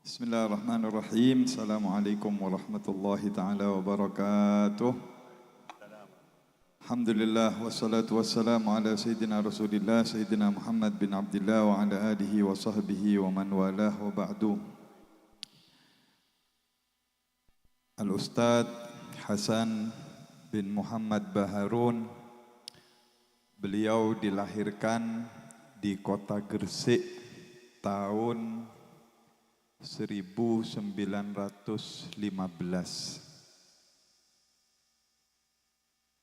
Bismillahirrahmanirrahim. Assalamualaikum warahmatullahi ta'ala wabarakatuh. Alhamdulillah wassalatu wassalamu ala Sayyidina Rasulillah Sayyidina Muhammad bin Abdullah wa ala alihi wa sahbihi wa man walah wa ba'du. Al-Ustadz Hasan bin Muhammad Baharun, beliau dilahirkan di kota Gresik tahun 1915.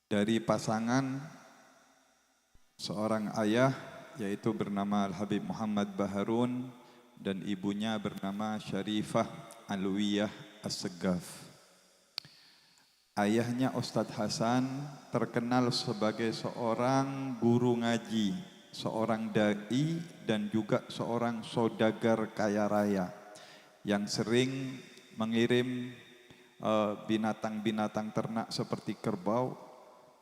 Dari pasangan seorang ayah yaitu bernama Al-Habib Muhammad Baharun dan ibunya bernama Syarifah Alwiyah As-Segaf. Ayahnya Ustadz Hasan terkenal sebagai seorang guru ngaji, seorang dai dan juga seorang saudagar kaya raya yang sering mengirim binatang-binatang ternak seperti kerbau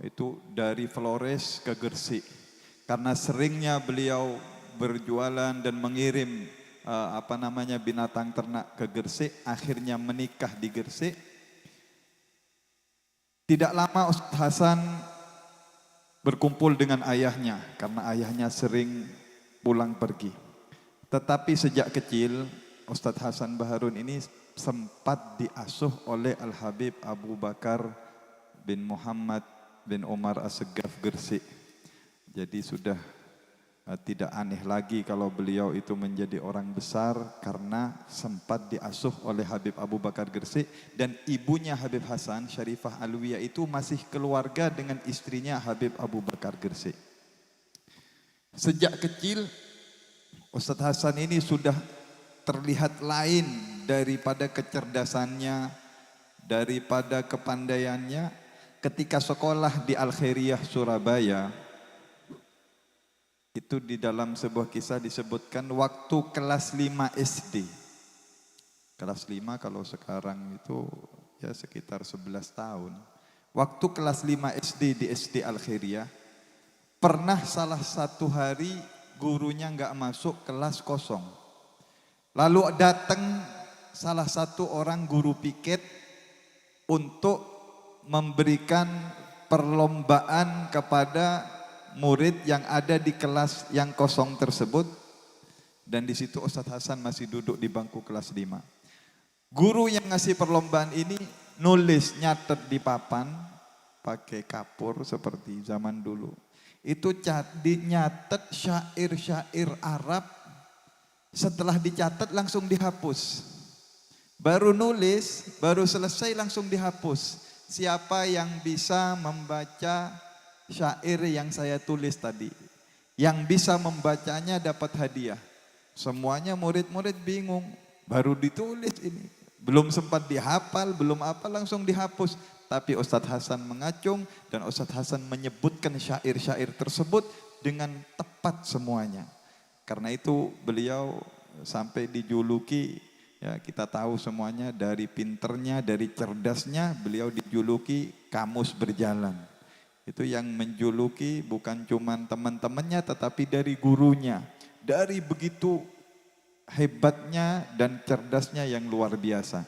itu dari Flores ke Gresik. Karena seringnya beliau berjualan dan mengirim binatang ternak ke Gresik, akhirnya menikah di Gresik. Tidak lama Ustadz Hasan berkumpul dengan ayahnya karena ayahnya sering pulang pergi. Tetapi sejak kecil Ustadz Hasan Baharun ini sempat diasuh oleh Al-Habib Abu Bakar bin Muhammad bin Umar As-Segaf Gresik. Jadi sudah tidak aneh lagi kalau beliau itu menjadi orang besar karena sempat diasuh oleh Habib Abu Bakar Gresik, dan ibunya Habib Hasan, Syarifah Alwiyah, itu masih keluarga dengan istrinya Habib Abu Bakar Gresik. Sejak kecil Ustadz Hasan ini sudah terlihat lain daripada kecerdasannya, daripada kepandaiannya ketika sekolah di Al-Khairiyah Surabaya. Itu di dalam sebuah kisah disebutkan waktu kelas 5 SD. Kelas 5 kalau sekarang itu ya sekitar 11 tahun. Waktu kelas 5 SD di SD Al-Khairiyah, pernah salah satu hari gurunya nggak masuk, kelas kosong. Lalu datang salah satu orang guru piket untuk memberikan perlombaan kepada murid yang ada di kelas yang kosong tersebut. Dan di situ Ustadz Hasan masih duduk di bangku kelas 5. Guru yang ngasih perlombaan ini nulis, nyatet di papan pakai kapur seperti zaman dulu. Itu nyatet syair-syair Arab. Setelah dicatat langsung dihapus. Baru nulis, baru selesai langsung dihapus. Siapa yang bisa membaca syair yang saya tulis tadi, yang bisa membacanya dapat hadiah. Semuanya murid-murid bingung. Baru ditulis ini, belum sempat dihafal, belum apa langsung dihapus. Tapi Ustadz Hasan mengacung dan Ustadz Hasan menyebutkan syair-syair tersebut dengan tepat semuanya. Karena itu beliau sampai dijuluki, ya kita tahu semuanya, dari pinternya, dari cerdasnya, beliau dijuluki kamus berjalan. Itu yang menjuluki bukan cuma teman-temannya tetapi dari gurunya. Dari begitu hebatnya dan cerdasnya yang luar biasa.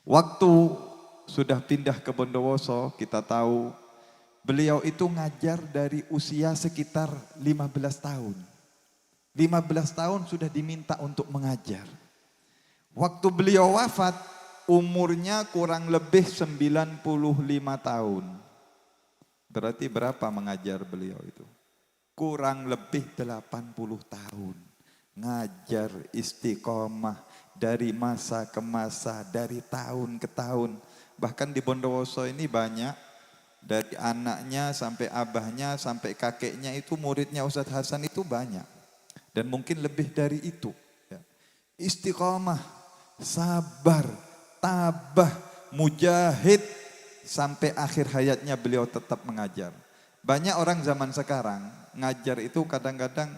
Waktu sudah pindah ke Bondowoso, kita tahu beliau itu ngajar dari usia sekitar 15 tahun. 15 tahun sudah diminta untuk mengajar. Waktu beliau wafat, umurnya kurang lebih 95 tahun. Berarti berapa mengajar beliau itu? Kurang lebih 80 tahun. Ngajar istiqomah dari masa ke masa, dari tahun ke tahun. Bahkan di Bondowoso ini banyak, dari anaknya sampai abahnya sampai kakeknya itu muridnya Ustadz Hasan itu banyak. Dan mungkin lebih dari itu. Istiqomah, sabar, tabah, mujahid, sampai akhir hayatnya beliau tetap mengajar. Banyak orang zaman sekarang ngajar itu kadang-kadang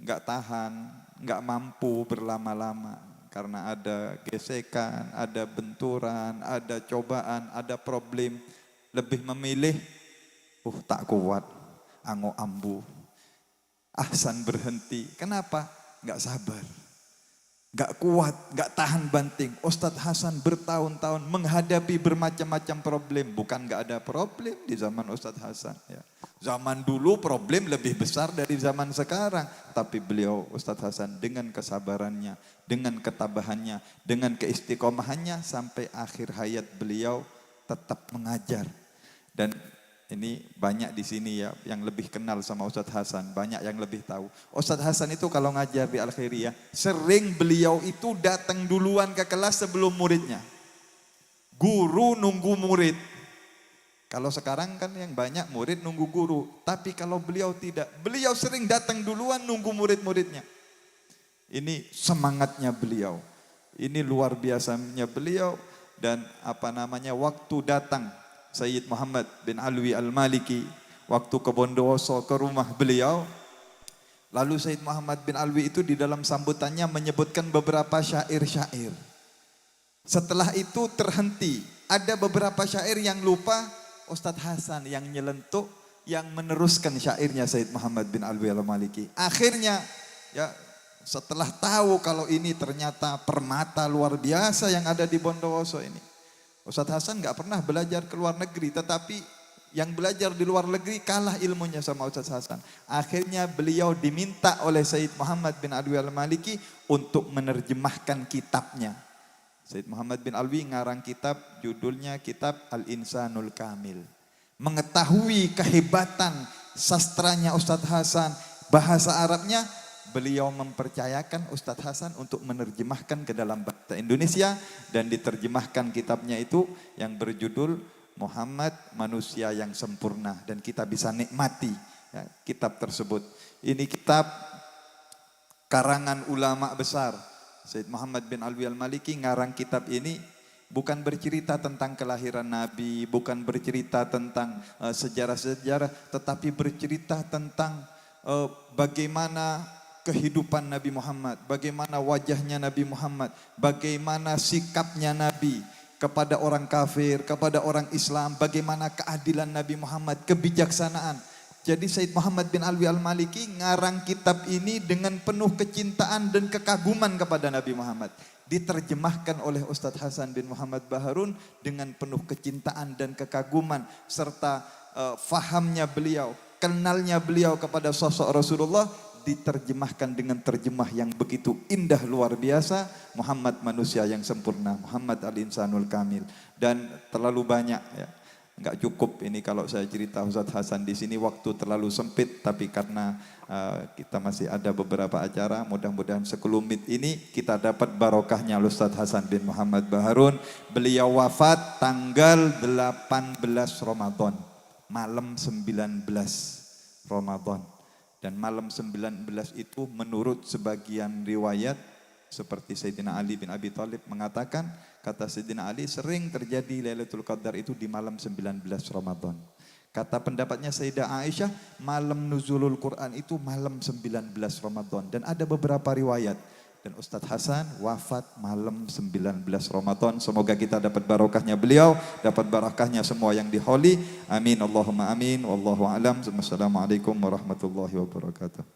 nggak tahan, nggak mampu berlama-lama karena ada gesekan, ada benturan, ada cobaan, ada problem. Lebih memilih, tak kuat, ango ambu. Ahsan berhenti. Kenapa? Nggak sabar. Gak kuat, gak tahan banting. Ustadz Hasan bertahun-tahun menghadapi bermacam-macam problem. Bukan gak ada problem di zaman Ustadz Hasan. Ya. Zaman dulu problem lebih besar dari zaman sekarang. Tapi beliau Ustadz Hasan dengan kesabarannya, dengan ketabahannya, dengan keistiqomahannya sampai akhir hayat beliau tetap mengajar. Dan ini banyak di sini ya yang lebih kenal sama Ustadz Hasan, banyak yang lebih tahu. Ustadz Hasan itu kalau ngajar di Al-Khairiyah, sering beliau itu datang duluan ke kelas sebelum muridnya. Guru nunggu murid. Kalau sekarang kan yang banyak murid nunggu guru, tapi kalau beliau tidak, beliau sering datang duluan nunggu murid-muridnya. Ini semangatnya beliau. Ini luar biasanya beliau dan waktu datang Sayyid Muhammad bin Alwi Al-Maliki waktu ke Bondowoso ke rumah beliau. Lalu Sayyid Muhammad bin Alwi itu di dalam sambutannya menyebutkan beberapa syair-syair. Setelah itu terhenti. Ada beberapa syair yang lupa, Ustadz Hasan yang nyelentuk, yang meneruskan syairnya Sayyid Muhammad bin Alwi Al-Maliki. Akhirnya ya setelah tahu kalau ini ternyata permata luar biasa yang ada di Bondowoso ini. Ustadz Hasan gak pernah belajar ke luar negeri, tetapi yang belajar di luar negeri kalah ilmunya sama Ustadz Hasan. Akhirnya beliau diminta oleh Sayyid Muhammad bin Alwi Al-Maliki untuk menerjemahkan kitabnya. Sayyid Muhammad bin Alwi ngarang kitab, judulnya kitab Al-Insanul Kamil. Mengetahui kehebatan sastranya Ustadz Hasan, bahasa Arabnya, beliau mempercayakan Ustadz Hasan untuk menerjemahkan ke dalam bahasa Indonesia dan diterjemahkan kitabnya itu yang berjudul Muhammad Manusia yang Sempurna dan kita bisa nikmati ya, kitab tersebut. Ini kitab karangan ulama besar. Sayyid Muhammad bin Alwi Al-Maliki ngarang kitab ini bukan bercerita tentang kelahiran Nabi, bukan bercerita tentang sejarah-sejarah, tetapi bercerita tentang bagaimana kehidupan Nabi Muhammad, bagaimana wajahnya Nabi Muhammad, bagaimana sikapnya Nabi kepada orang kafir, kepada orang Islam, bagaimana keadilan Nabi Muhammad, kebijaksanaan. Jadi Sayyid Muhammad bin Alwi Al-Maliki ngarang kitab ini dengan penuh kecintaan dan kekaguman kepada Nabi Muhammad. Diterjemahkan oleh Ustadz Hasan bin Muhammad Baharun dengan penuh kecintaan dan kekaguman serta fahamnya beliau, kenalnya beliau kepada sosok Rasulullah, diterjemahkan dengan terjemah yang begitu indah luar biasa, Muhammad Manusia yang Sempurna, Muhammad Al-Insanul Kamil. Dan terlalu banyak ya, nggak cukup ini kalau saya cerita Ustadz Hasan di sini, waktu terlalu sempit. Tapi karena kita masih ada beberapa acara, mudah-mudahan sekelumit ini kita dapat barokahnya Ustadz Hasan bin Muhammad Baharun. Beliau wafat tanggal 18 Ramadan, malam 19 Ramadan. Dan malam 19 itu menurut sebagian riwayat seperti Sayyidina Ali bin Abi Thalib mengatakan, kata Sayyidina Ali, sering terjadi Lailatul Qadar itu di malam 19 Ramadan. Kata pendapatnya Sayyidah Aisyah, malam nuzulul Quran itu malam 19 Ramadan. Dan ada beberapa riwayat. Dan Ustadz Hasan wafat malam 19 Ramadan. Semoga kita dapat barokahnya beliau, dapat barokahnya semua yang diholi. Amin Allahumma amin. Wallahu a'lam. Wassalamualaikum warahmatullahi wabarakatuh.